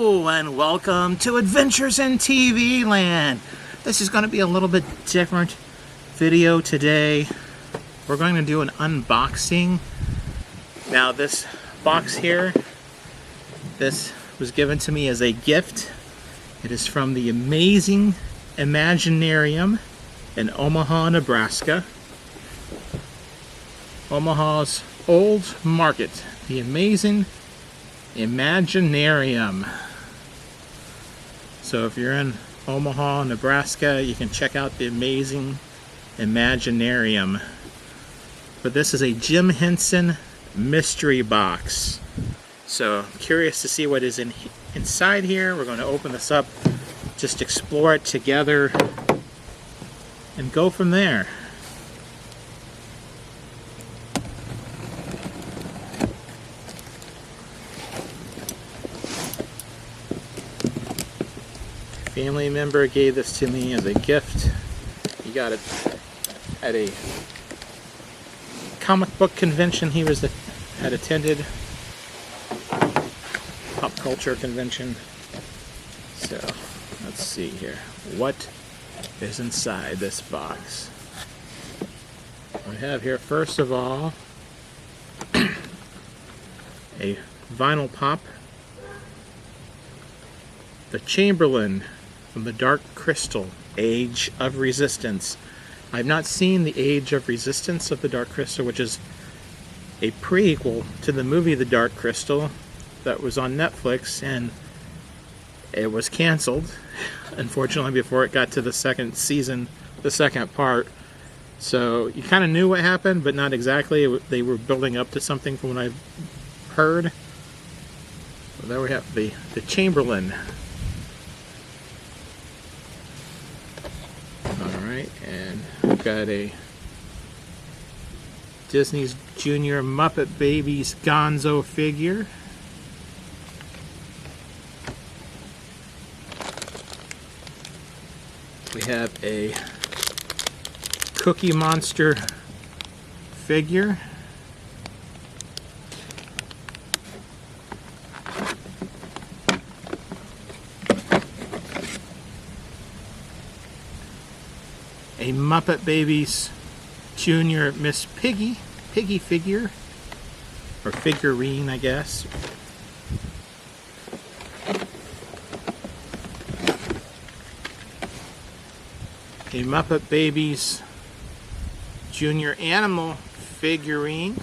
Hello and welcome to Adventures in TV Land. This is going to be a little bit different video today. We're going to do an unboxing. Now this box here, this was given to me as a gift. It is from the Amazing Imaginarium in Omaha, Nebraska. Omaha's old market, the Amazing Imaginarium. So if you're in Omaha, Nebraska, you can check out the Amazing Imaginarium. But this is a Jim Henson Mystery Box. So I'm curious to see what is inside here. We're going to open this up, just explore it together, and go from there. Family member gave this to me as a gift. He got it at a comic book convention he had attended. Pop culture convention. So let's see here. What is inside this box? We have here first of all a vinyl pop. The Chamberlain from the Dark Crystal, Age of Resistance. I've not seen the Age of Resistance of the Dark Crystal, which is a prequel to the movie The Dark Crystal that was on Netflix, and it was canceled, unfortunately, before it got to the second season, the second part. So you kind of knew what happened, but not exactly. They were building up to something from what I've heard. So there we have the Chamberlain. Alright, and we've got a Disney's Junior Muppet Babies Gonzo figure. We have a Cookie Monster figure. A Muppet Babies Junior Miss Piggy figure, or figurine, I guess. A Muppet Babies Junior Animal figurine.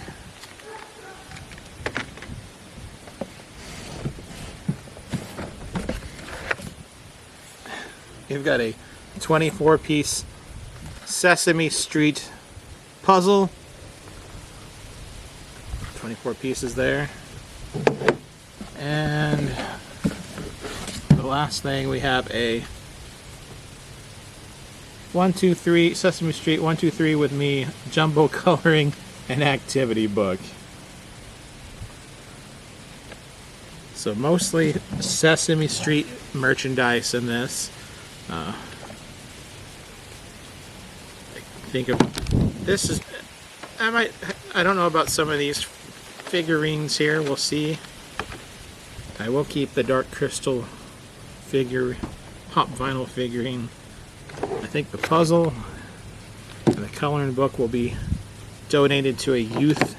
You've got a 24-piece Sesame Street puzzle. 24 pieces there. And the last thing, we have a 1-2-3 Sesame Street 1-2-3 with me jumbo coloring and activity book. So mostly Sesame Street merchandise in this. Think of this is I don't know about some of these figurines here. We'll see. I will keep the Dark Crystal figure, pop vinyl figurine. I think the puzzle and the coloring book will be donated to a youth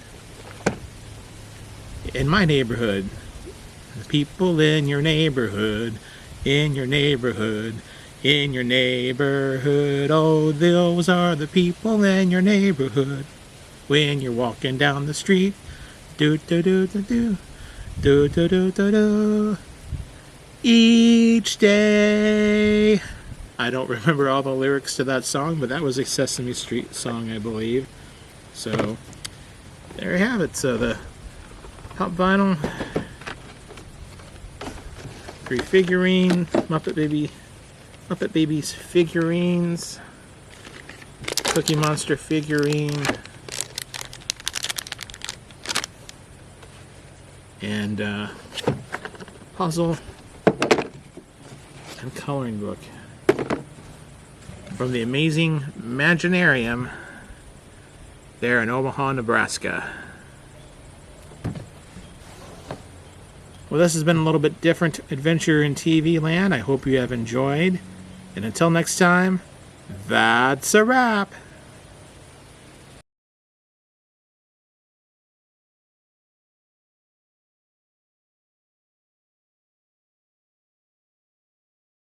in my neighborhood. The people in your neighborhood, in your neighborhood. In your neighborhood, oh, those are the people in your neighborhood. When you're walking down the street, do do do do do, do do do do do. Each day. I don't remember all the lyrics to that song, but that was a Sesame Street song, I believe. So there you have it. So the pop vinyl, 3 figurine, Muppet Babies figurines, Cookie Monster figurine, and puzzle and coloring book from the Amazing Imaginarium there in Omaha, Nebraska. Well, this has been a little bit different adventure in TV land. I hope you have enjoyed. And until next time, that's a wrap.